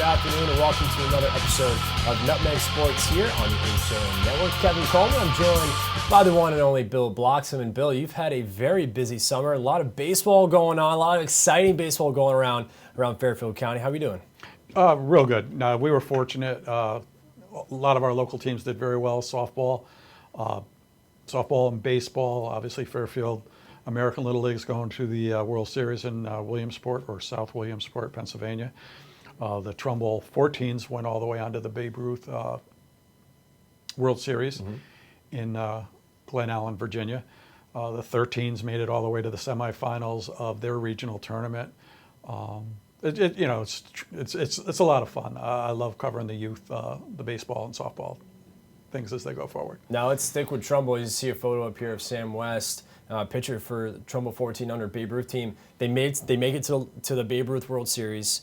afternoon, and welcome to another episode of Nutmeg Sports here on the HON Network. Kevin Coleman, I'm joined by the one and only Bill Bloxham. And Bill, you've had a very busy summer, a lot of baseball going on, a lot of exciting baseball going around Fairfield County. How are you doing? Real good. We were fortunate. A lot of our local teams did very well. Softball and baseball. Obviously, Fairfield American Little League's going to the World Series in Williamsport, or South Williamsport, Pennsylvania. The Trumbull 14s went all the way onto the Babe Ruth World Series in Glen Allen, Virginia. The 13s made it all the way to the semifinals of their regional tournament. It's a lot of fun. I love covering the youth, the baseball and softball things as they go forward. Now let's stick with Trumbull. You see a photo up here of Sam West, pitcher for the Trumbull 14 under Babe Ruth team. They make it to the Babe Ruth World Series,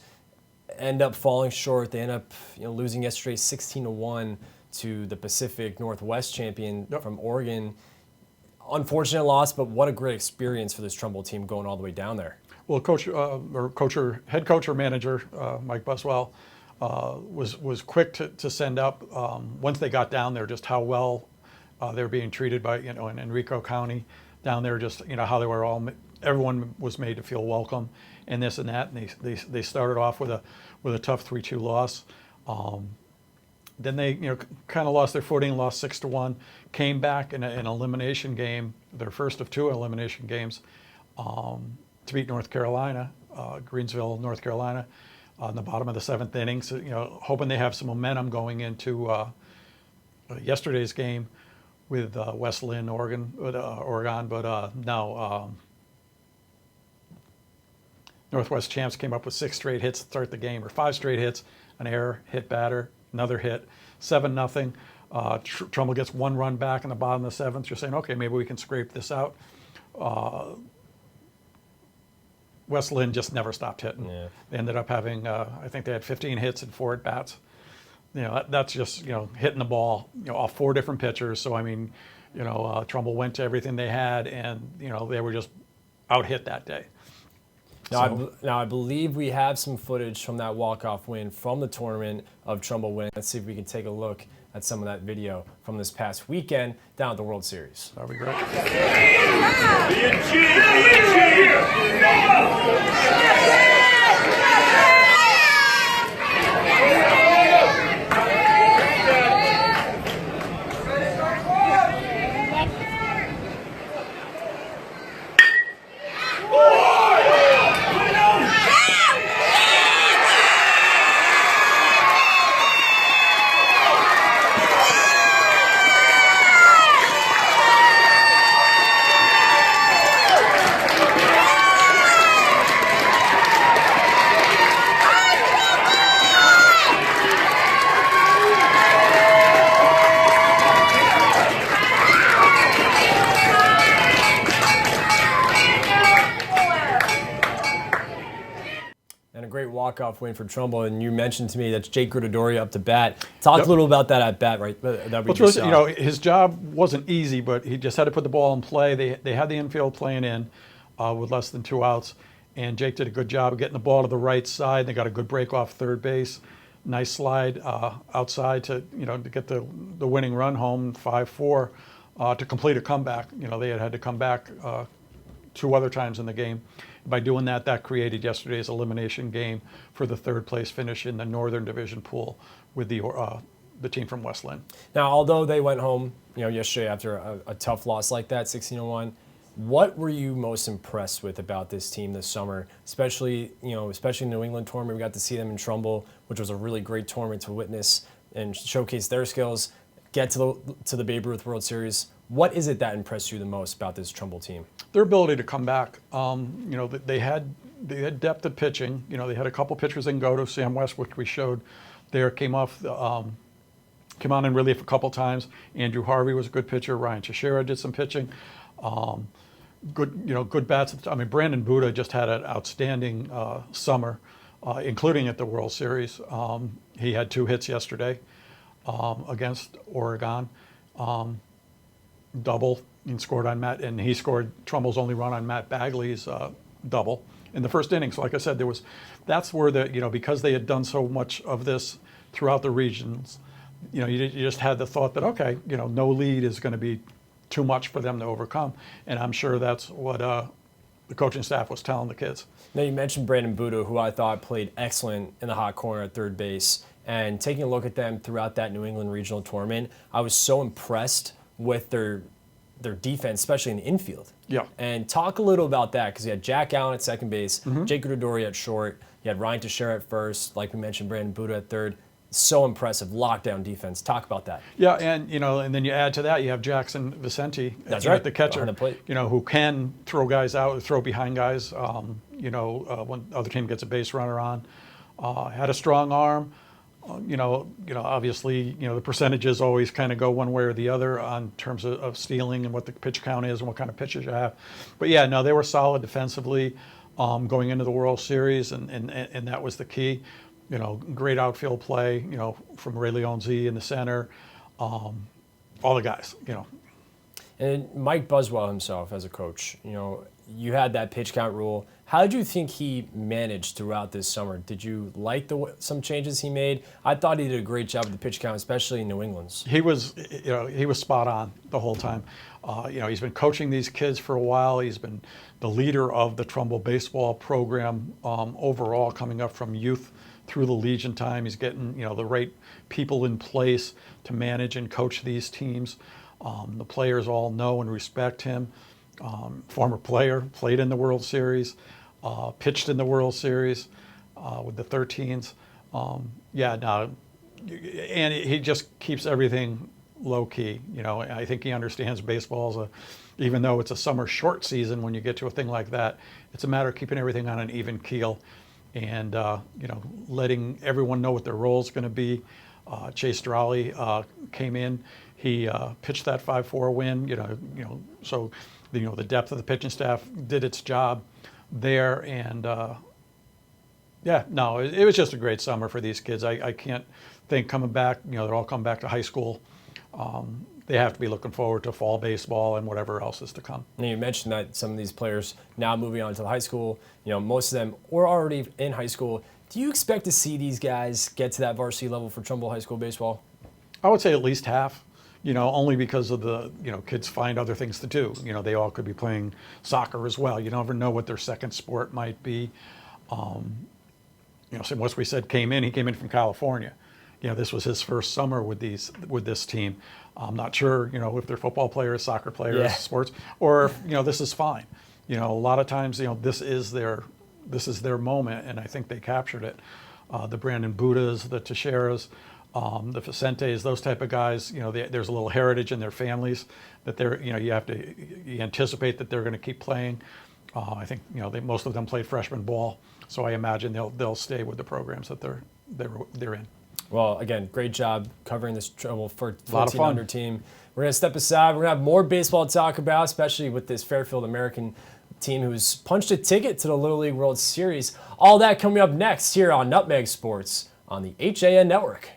end up falling short. They end up losing yesterday 16-1 to the Pacific Northwest champion from Oregon. Unfortunate loss, but what a great experience for this Trumbull team going all the way down there. Well, head coach or manager, Mike Buswell, was quick to send up once they got down there, just how well they were being treated by in Enrico County down there. Just how they were everyone was made to feel welcome and this and that. And they started off with a tough 3-2 loss. Then they kind of lost their footing, lost 6-1, came back in an elimination game, their first of 2 elimination games, to beat North Carolina, Greensville, North Carolina, on the bottom of the 7th inning. So, hoping they have some momentum going into yesterday's game with West Lynn, Oregon. But no, Northwest champs came up with 6 straight hits to start the game, or 5 straight hits, an error, hit batter, another hit, 7-0. Trumbull gets 1 run back in the bottom of the 7th. You're saying, okay, maybe we can scrape this out. West Lynn just never stopped hitting. Yeah. They ended up having, I think they had 15 hits and 4 at-bats. That's just, hitting the ball, off 4 different pitchers. So, Trumbull went to everything they had, and, they were just out-hit that day. Now, I believe we have some footage from that walk-off win from the tournament of Trumbull win. Let's see if we can take a look at some of that video from this past weekend down at the World Series. That'll be great. Walk-off win for Trumbull, and you mentioned to me that's Jake Gritadori up to bat. Talk a little about that at bat, right? His job wasn't easy, but he just had to put the ball in play. They had the infield playing in with less than 2 outs, and Jake did a good job of getting the ball to the right side. They got a good break off third base, nice slide outside to get the winning run home, 5-4, to complete a comeback. They had to come back 2 other times in the game. By doing that, that created yesterday's elimination game for the 3rd place finish in the Northern Division pool with the team from West Lynn. Now, although they went home, yesterday after a tough loss like that, 16-1, what were you most impressed with about this team this summer? Especially in the New England tournament, we got to see them in Trumbull, which was a really great tournament to witness and showcase their skills. Get to the Babe Ruth World Series. What is it that impressed you the most about this Trumbull team? Their ability to come back. They had depth at pitching. They had a couple pitchers in go to Sam West, which we showed there. Came on in relief a couple times. Andrew Harvey was a good pitcher. Ryan Cheshire did some pitching. Good bats. Brandon Buddha just had an outstanding summer, including at the World Series. He had 2 hits yesterday against Oregon. Double and scored on Matt, and he scored Trumbull's only run on Matt Bagley's double in the first innings. Like I said, that's where because they had done so much of this throughout the regions, you just had the thought that, okay, no lead is going to be too much for them to overcome. And I'm sure that's what the coaching staff was telling the kids. Now, you mentioned Brandon Buddha, who I thought played excellent in the hot corner at third base. And taking a look at them throughout that New England regional tournament, I was so impressed with their defense, especially in the infield. Yeah. And talk a little about that, because you had Jack Allen at second base, Jake Gudori at short, you had Ryan Teixeira at first, like we mentioned, Brandon Buddha at third. So impressive lockdown defense. Talk about that. Yeah, and and then you add to that, you have Jackson Vicente, That's right, at the catcher, behind the plate. who can throw guys out, throw behind guys. When the other team gets a base runner on, had a strong arm. Obviously, the percentages always kind of go one way or the other on terms of stealing and what the pitch count is and what kind of pitches you have. But yeah, no, they were solid defensively going into the World Series, and that was the key. Great outfield play, from Ray Leonzi in the center, all the guys, And Mike Buswell himself as a coach, you had that pitch count rule. How did you think he managed throughout this summer? Did you like some changes he made? I thought he did a great job with the pitch count, especially in New England's. He was spot on the whole time. He's been coaching these kids for a while. He's been the leader of the Trumbull baseball program overall, coming up from youth through the Legion time. He's getting the right people in place to manage and coach these teams. The players all know and respect him. Former player, played in the World Series, pitched in the World Series with the 13s. And he just keeps everything low key. I think he understands baseball even though it's a summer short season, when you get to a thing like that, it's a matter of keeping everything on an even keel and letting everyone know what their role is going to be. Chase Drawley came in. He pitched that 5-4 win. So the depth of the pitching staff did its job there, and it was just a great summer for these kids. I can't think coming back. They're all coming back to high school. They have to be looking forward to fall baseball and whatever else is to come. And you mentioned that some of these players now moving on to the high school, most of them were already in high school. Do you expect to see these guys get to that varsity level for Trumbull High School baseball? I would say at least half, only because of the, kids find other things to do. They all could be playing soccer as well. You never know what their second sport might be. So once we said he came in from California. This was his first summer with this team. I'm not sure, if they're football players, soccer players, sports, or if, this is fine. A lot of times, this is their moment, and I think they captured it. The Brandon Buddhas, the Teixeiras, the Vicentes, those type of guys, there's a little heritage in their families that they're, you anticipate that they're going to keep playing. I think, most of them played freshman ball, so I imagine they'll stay with the programs that they're in. Well, again, great job covering this Trumbull 1400 team. We're going to step aside. We're going to have more baseball to talk about, especially with this Fairfield American team who's punched a ticket to the Little League World Series. All that coming up next here on Nutmeg Sports on the HAN Network.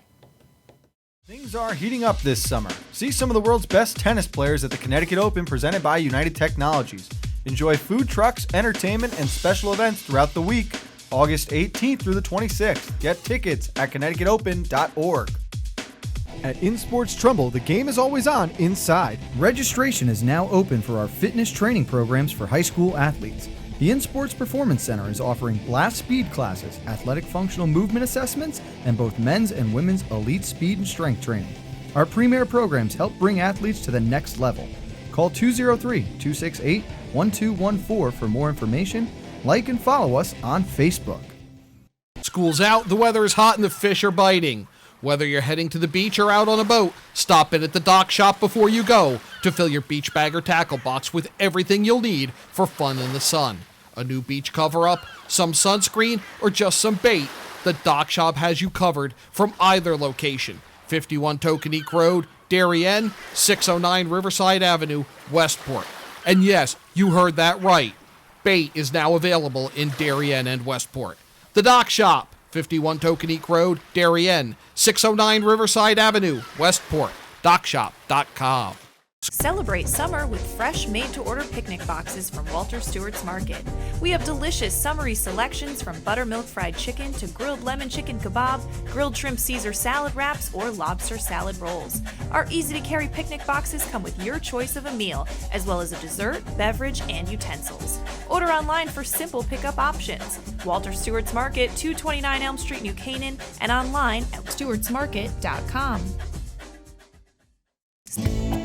Things are heating up this summer. See some of the world's best tennis players at the Connecticut Open presented by United Technologies. Enjoy food trucks, entertainment, and special events throughout the week. August 18th through the 26th. Get tickets at ConnecticutOpen.org. At InSports Trumbull, the game is always on inside. Registration is now open for our fitness training programs for high school athletes. The InSports Performance Center is offering blast speed classes, athletic functional movement assessments, and both men's and women's elite speed and strength training. Our premier programs help bring athletes to the next level. Call 203-268-1214 for more information. Like and follow us on Facebook. School's out, the weather is hot, and the fish are biting. Whether you're heading to the beach or out on a boat, stop in at the dock shop before you go to fill your beach bag or tackle box with everything you'll need for fun in the sun. A new beach cover-up, some sunscreen, or just some bait, the dock shop has you covered from either location. 51 Tokenique Road, Darien, 609 Riverside Avenue, Westport. And yes, you heard that right. Bait is now available in Darien and Westport. The Dock Shop, 51 Tokenique Road, Darien, 609 Riverside Avenue, Westport. DockShop.com. Celebrate summer with fresh made-to-order picnic boxes from Walter Stewart's Market. We have delicious summery selections from buttermilk fried chicken to grilled lemon chicken kebab, grilled shrimp Caesar salad wraps, or lobster salad rolls. Our easy-to-carry picnic boxes come with your choice of a meal, as well as a dessert, beverage, and utensils. Order online for simple pickup options. Walter Stewart's Market, 229 Elm Street, New Canaan, and online at stewartsmarket.com.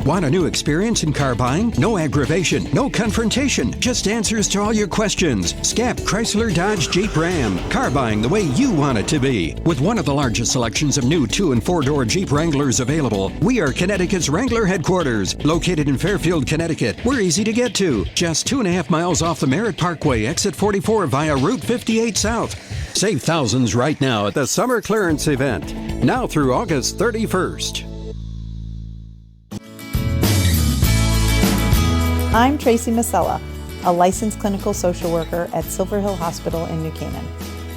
Want a new experience in car buying? No aggravation, no confrontation, just answers to all your questions. Scap Chrysler Dodge Jeep Ram. Car buying the way you want it to be. With one of the largest selections of new 2- and 4-door Jeep Wranglers available, we are Connecticut's Wrangler headquarters. Located in Fairfield, Connecticut, we're easy to get to. Just 2.5 miles off the Merritt Parkway, exit 44 via Route 58 South. Save thousands right now at the summer clearance event. Now through August 31st. I'm Tracy Masella, a licensed clinical social worker at Silver Hill Hospital in New Canaan.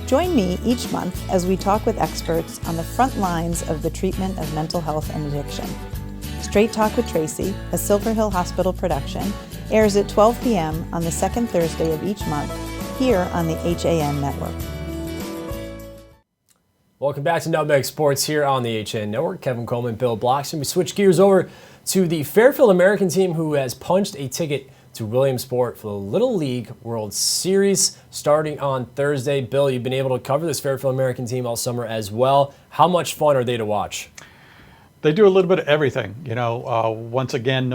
Join me each month as we talk with experts on the front lines of the treatment of mental health and addiction. Straight Talk with Tracy, a Silver Hill Hospital production, airs at 12 p.m. on the second Thursday of each month here on the HAN Network. Welcome back to Nutmeg Sports here on the HAN Network. Kevin Coleman, Bill Blockson. We switch gears over to the Fairfield American team, who has punched a ticket to Williamsport for the Little League World Series starting on Thursday. Bill, you've been able to cover this Fairfield American team all summer as well. How much fun are they to watch? They do a little bit of everything. Once again,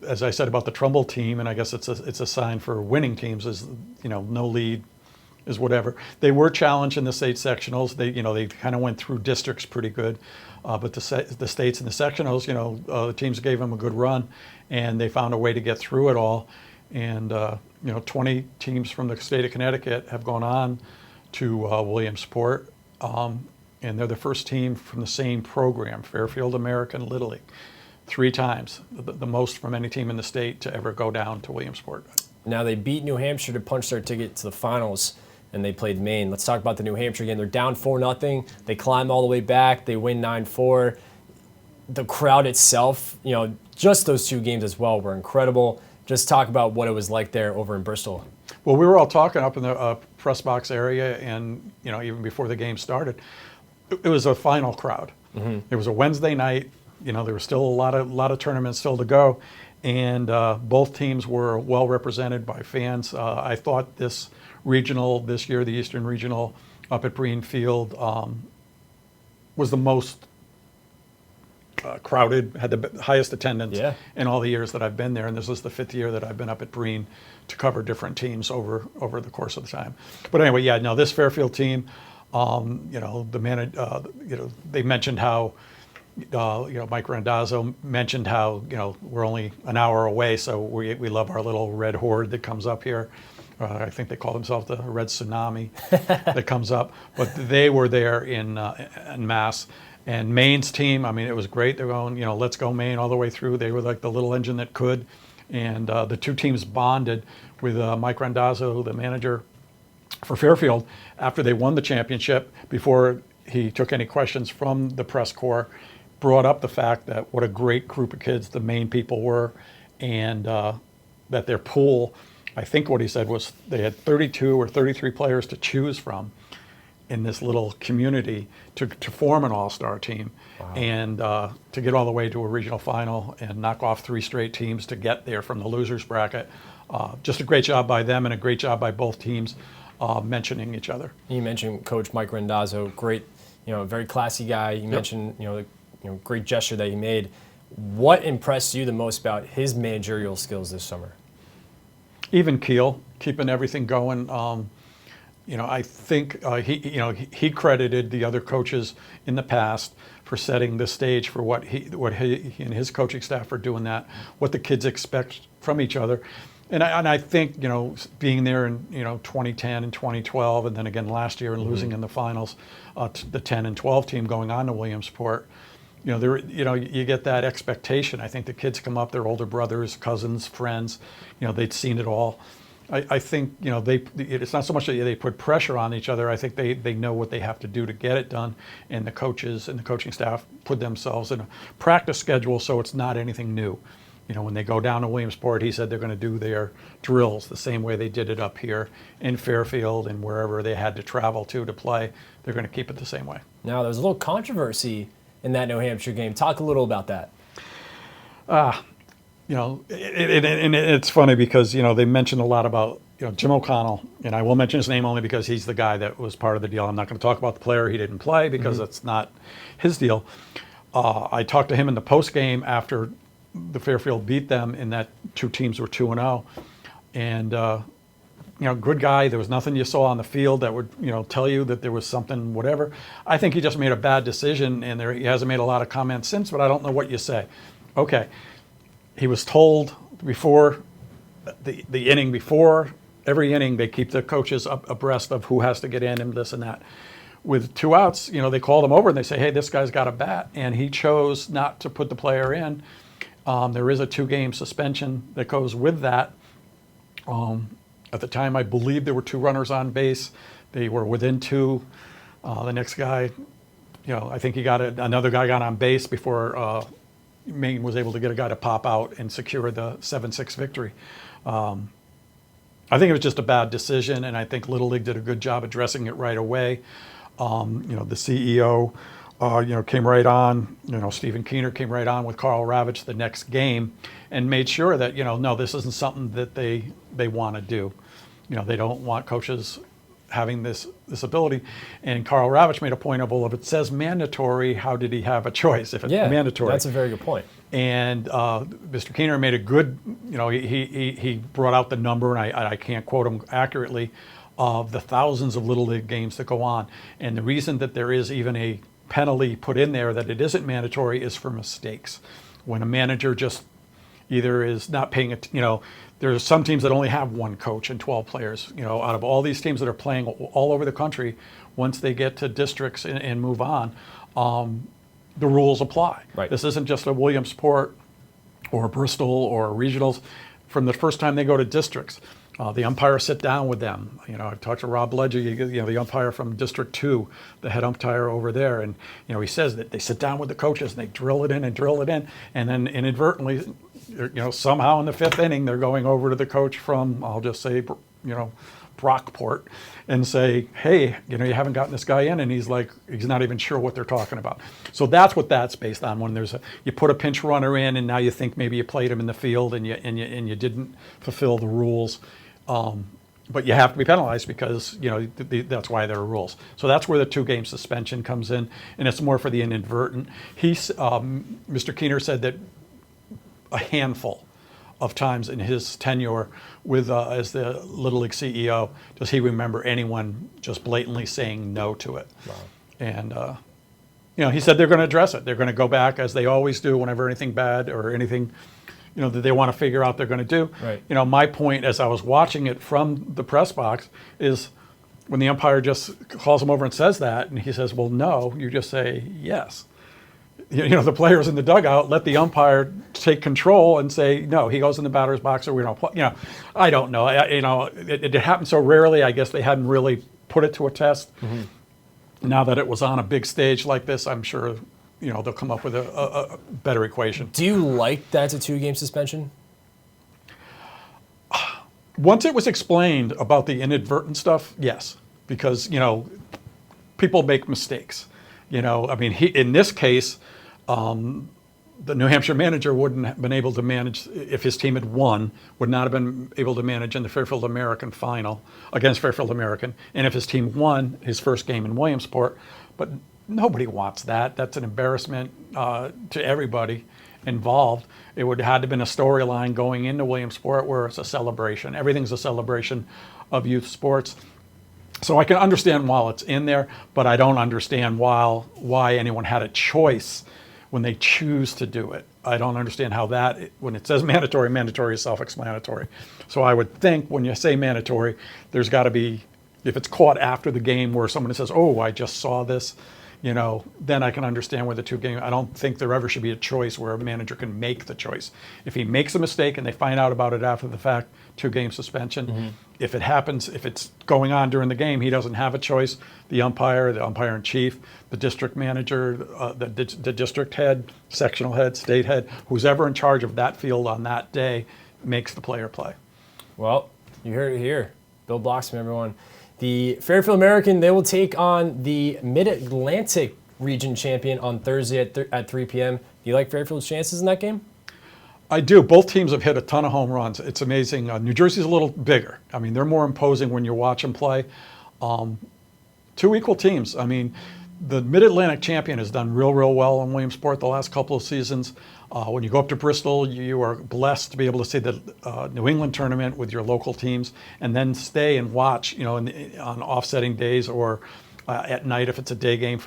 as I said about the Trumbull team, and I guess it's a sign for winning teams, is no lead is whatever. They were challenged in the state sectionals. They kind of went through districts pretty good. But the states and the sectionals, the teams gave them a good run, and they found a way to get through it all. And 20 teams from the state of Connecticut have gone on to Williamsport, and they're the first team from the same program, Fairfield American Little League, 3 times, the most from any team in the state to ever go down to Williamsport. Now they beat New Hampshire to punch their ticket to the finals, and they played Maine. Let's talk about the New Hampshire game. They're down 4-0. They climb all the way back. They win 9-4. The crowd itself, just those 2 games as well were incredible. Just talk about what it was like there over in Bristol. Well, we were all talking up in the press box area, and even before the game started, it was a final crowd. Mm-hmm. It was a Wednesday night. There were still a lot of tournaments still to go, and both teams were well represented by fans. I thought this regional this year, the Eastern Regional up at Breen Field, was the most crowded, had the highest attendance in all the years that I've been there, and this is the 5th year that I've been up at Breen to cover different teams over the course of the time. But anyway, this Fairfield team, they mentioned how Mike Randazzo mentioned how we're only an hour away, so we love our little red horde that comes up here. I think they call themselves the Red Tsunami that comes up. But they were there in mass. And Maine's team, it was great. They're going, let's go Maine all the way through. They were like the little engine that could. And the 2 teams bonded with Mike Randazzo, the manager for Fairfield, after they won the championship, before he took any questions from the press corps, brought up the fact that what a great group of kids the Maine people were, and that their pool, I think what he said was they had 32 or 33 players to choose from in this little community to form an all-star team. Wow. And to get all the way to a regional final and knock off 3 straight teams to get there from the losers bracket. Just a great job by them, and a great job by both teams mentioning each other. You mentioned Coach Mike Randazzo, great, very classy guy. You mentioned, great gesture that he made. What impressed you the most about his managerial skills this summer? Even keel, keeping everything going. I think he credited the other coaches in the past for setting the stage for what he and his coaching staff are doing, that what the kids expect from each other. And I think being there in 2010 and 2012, and then again last year and losing in the finals to the 10 and 12 team going on to Williamsport. You get that expectation. I think the kids come up, they're older brothers, cousins, friends. They'd seen it all. I think it's not so much that they put pressure on each other. I think they know what they have to do to get it done, and the coaches and the coaching staff put themselves in a practice schedule so it's not anything new. When they go down to Williamsport, he said they're going to do their drills the same way they did it up here in Fairfield and wherever they had to travel to play. They're going to keep it the same way. Now, there's a little controversy in that New Hampshire game. Talk a little about that. It's funny because, they mentioned a lot about, Jim O'Connell, and I will mention his name only because he's the guy that was part of the deal. I'm not going to talk about the player. He didn't play because that's not his deal. I talked to him in the post game after the Fairfield beat them in that two teams were 2-0. And, good guy. There was nothing you saw on the field that would, tell you that there was something, whatever. I think he just made a bad decision, and he hasn't made a lot of comments since, but I don't know what you say. Okay. He was told before the inning before, every inning they keep the coaches abreast of who has to get in and this and that. With 2 outs, they called him over and they say, hey, this guy's got a bat. And he chose not to put the player in. There is a 2-game suspension that goes with that. At the time, I believe there were 2 runners on base. They were within 2. The next guy, I think another guy got on base before Maine was able to get a guy to pop out and secure the 7-6 victory. I think it was just a bad decision, and I think Little League did a good job addressing it right away. The CEO, came right on. Stephen Keener came right on with Carl Ravitch the next game and made sure that, no, this isn't something that they want to do. They don't want coaches having this ability. And Carl Ravitch made a point of, well, if it says mandatory, how did he have a choice if it's mandatory? That's a very good point. And Mr. Keener made a good, he brought out the number, and I can't quote him accurately, of the thousands of Little League games that go on. And the reason that there is even a penalty put in there that it isn't mandatory is for mistakes. When a manager just either is not paying it, there's some teams that only have 1 coach and 12 players. Out of all these teams that are playing all over the country, once they get to districts and move on, the rules apply. Right. This isn't just a Williamsport or Bristol or regionals. From the first time they go to districts, the umpires sit down with them. I've talked to Rob Ledger, the umpire from District 2, the head umpire over there, and he says that they sit down with the coaches and they drill it in, and then inadvertently, somehow in the 5th inning they're going over to the coach from, I'll just say, Brockport, and say, hey, you haven't gotten this guy in, and he's not even sure what they're talking about. So that's what that's based on. When you put a pinch runner in, and now you think maybe you played him in the field and you didn't fulfill the rules. But you have to be penalized because, that's why there are rules. So that's where the 2-game suspension comes in, and it's more for the inadvertent. Mr. Keener said that a handful of times in his tenure with as the Little League CEO does he remember anyone just blatantly saying no to it. Wow. And, he said they're going to address it. They're going to go back, as they always do, whenever anything bad or anything that they want to figure out they're going to do. Right. My point as I was watching it from the press box is when the umpire just calls him over and says that, and he says, well, no, you just say yes. The players in the dugout let the umpire take control and say, no, he goes in the batter's box or we don't play. I don't know. It happened so rarely, I guess they hadn't really put it to a test. Mm-hmm. Now that it was on a big stage like this, I'm sure they'll come up with a better equation. Do you like that it's a 2-game suspension? Once it was explained about the inadvertent stuff, yes, because people make mistakes. In this case, the New Hampshire manager wouldn't have been able to manage if his team had won. Would not have been able to manage in the Fairfield American final against Fairfield American, and if his team won his first game in Williamsport, but. Nobody wants that. That's an embarrassment to everybody involved. It would have had to have been a storyline going into Williamsport where it's a celebration. Everything's a celebration of youth sports. So I can understand why it's in there, but I don't understand why anyone had a choice when they choose to do it. I don't understand how when it says mandatory is self-explanatory. So I would think when you say mandatory, there's got to be, if it's caught after the game where someone says, oh, I just saw this, then I can understand where the 2 games. I don't think there ever should be a choice where a manager can make the choice. If he makes a mistake and they find out about it after the fact, 2-game suspension. Mm-hmm. If it happens, if it's going on during the game, he doesn't have a choice. The umpire in chief, the district manager, the district head, sectional head, state head, who's ever in charge of that field on that day makes the player play. Well, you heard it here. Bill Blocksman, everyone. The Fairfield American, they will take on the Mid-Atlantic region champion on Thursday at 3 p.m. Do you like Fairfield's chances in that game? I do. Both teams have hit a ton of home runs. It's amazing. New Jersey's a little bigger. I mean, they're more imposing when you watch them play. 2 equal teams. I mean, the Mid-Atlantic champion has done real well in Williamsport the last couple of seasons. When you go up to Bristol, you are blessed to be able to see the New England tournament with your local teams, and then stay and watch, on offsetting days or at night if it's a day game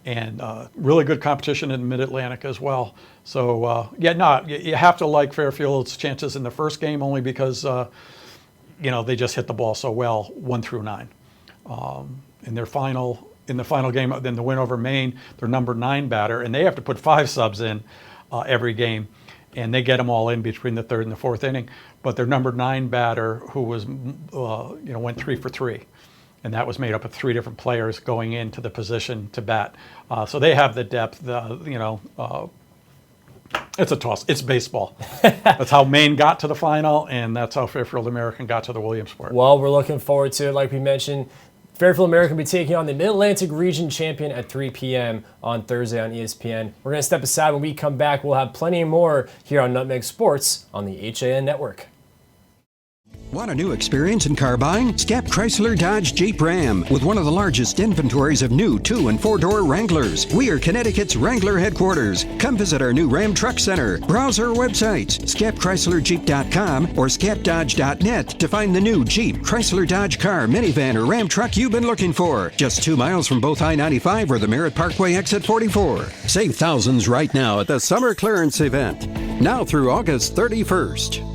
and really good competition in the Mid-Atlantic as well. So you have to like Fairfield's chances in the first game only because they just hit the ball so well 1 through 9. In the final game, then the win over Maine, their number 9 batter, and they have to put 5 subs in every game, and they get them all in between the 3rd and the 4th inning. But their number 9 batter, who was went 3 for 3, and that was made up of 3 different players going into the position to bat. So they have the depth. It's a toss. It's baseball. That's how Maine got to the final, and that's how Fairfield American got to the Williamsport. Well, we're looking forward to it. Like we mentioned, Fairfield American will be taking on the Mid-Atlantic Region Champion at 3 p.m. on Thursday on ESPN. We're going to step aside. When we come back, we'll have plenty more here on Nutmeg Sports on the HAN Network. Want a new experience in car buying? Scap Chrysler Dodge Jeep Ram with one of the largest inventories of new 2- and 4-door Wranglers. We are Connecticut's Wrangler headquarters. Come visit our new Ram Truck Center. Browse our websites, scapchryslerjeep.com or scapdodge.net to find the new Jeep, Chrysler Dodge car, minivan, or Ram truck you've been looking for. Just 2 miles from both I-95 or the Merritt Parkway exit 44. Save thousands right now at the summer clearance event. Now through August 31st.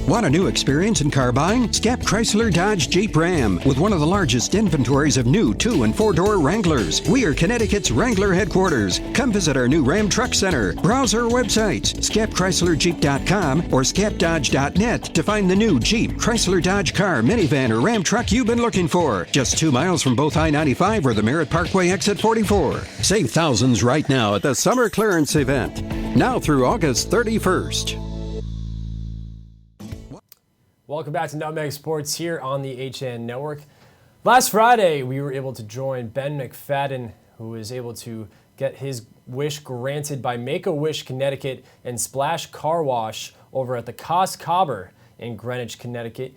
Want a new experience in car buying? Scap Chrysler Dodge Jeep Ram with one of the largest inventories of new 2- and 4-door Wranglers. We are Connecticut's Wrangler headquarters. Come visit our new Ram Truck Center. Browse our websites, scapchryslerjeep.com or scapdodge.net to find the new Jeep, Chrysler Dodge car, minivan, or Ram truck you've been looking for. Just 2 miles from both I-95 or the Merritt Parkway exit 44. Save thousands right now at the summer clearance event. Now through August 31st. Welcome back to Nutmeg Sports here on the HAN Network. Last Friday, we were able to join Ben McFadden, who was able to get his wish granted by Make-A-Wish Connecticut and Splash Car Wash over at the Cos Cobber in Greenwich, Connecticut.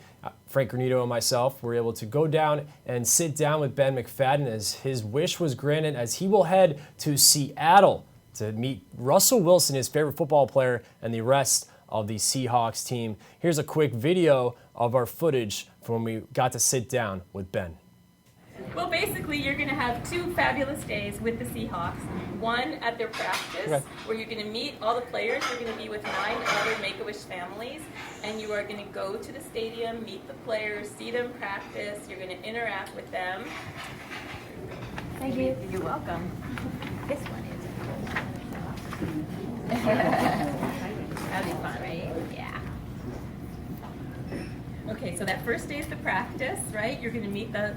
Frank Granito and myself were able to go down and sit down with Ben McFadden as his wish was granted, as he will head to Seattle to meet Russell Wilson, his favorite football player, and the rest of the Seahawks team. Here's a quick video of our footage from when we got to sit down with Ben. Well, basically, you're going to have 2 fabulous days with the Seahawks. One at their practice, where you're going to meet all the players. You're going to be with 9 other Make-A-Wish families, and you are going to go to the stadium, meet the players, see them practice. You're going to interact with them. Thank you. You're welcome. This one is. That'll be fun, right? Yeah. Okay, so that first day is the practice, right? You're going to meet them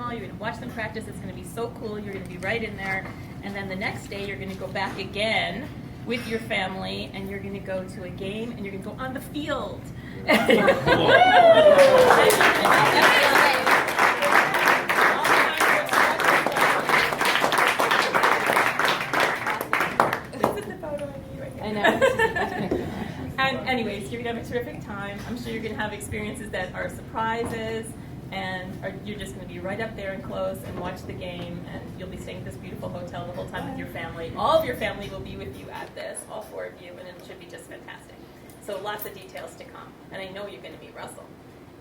all. You're going to watch them practice. It's going to be so cool. You're going to be right in there. And then the next day, you're going to go back again with your family, and you're going to go to a game, and you're going to go on the field. I know. And anyways, you're going to have a terrific time. I'm sure you're going to have experiences that are surprises, and you're just going to be right up there and close and watch the game, and you'll be staying at this beautiful hotel the whole time with your family. All of your family will be with you at this, all 4 of you, and it should be just fantastic. So lots of details to come. And I know you're going to meet Russell.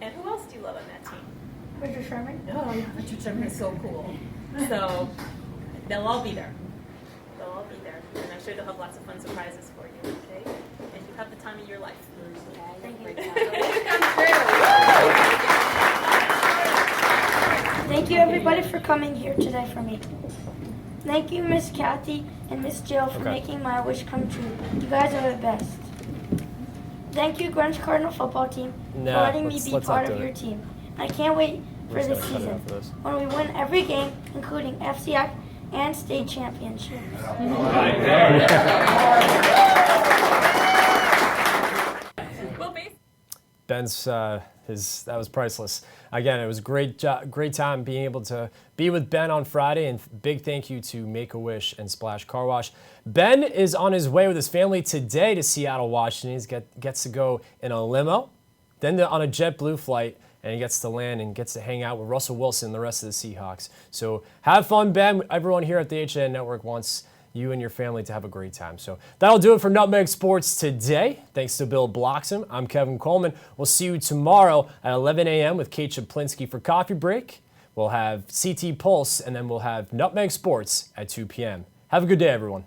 And who else do you love on that team? Richard Sherman? Oh, yeah, Richard Sherman is so cool. So they'll all be there. They'll all be there. And I'm sure they'll have lots of fun surprises for you, okay? And you have the time of your life. Thank Thank you, everybody, for coming here today for me. Thank you, Miss Kathy and Miss Jill, for making my wish come true. You guys are the best. Thank you, Greenwich Cardinal football team, for letting me be part of your team. I can't wait for this season, when we win every game, including FCI and state championships. Ben's that was priceless. Again, it was a great time being able to be with Ben on Friday, and big thank you to Make-A-Wish and Splash Car Wash. Ben is on his way with his family today to Seattle, Washington. He gets to go in a limo, then on a JetBlue flight, and he gets to land and gets to hang out with Russell Wilson and the rest of the Seahawks. So have fun, Ben. Everyone here at the HN Network wants you and your family to have a great time. So that'll do it for Nutmeg Sports today. Thanks to Bill Bloxham. I'm Kevin Coleman. We'll see you tomorrow at 11 a.m. with Kate Chaplinsky for Coffee Break. We'll have CT Pulse, and then we'll have Nutmeg Sports at 2 p.m. Have a good day, everyone.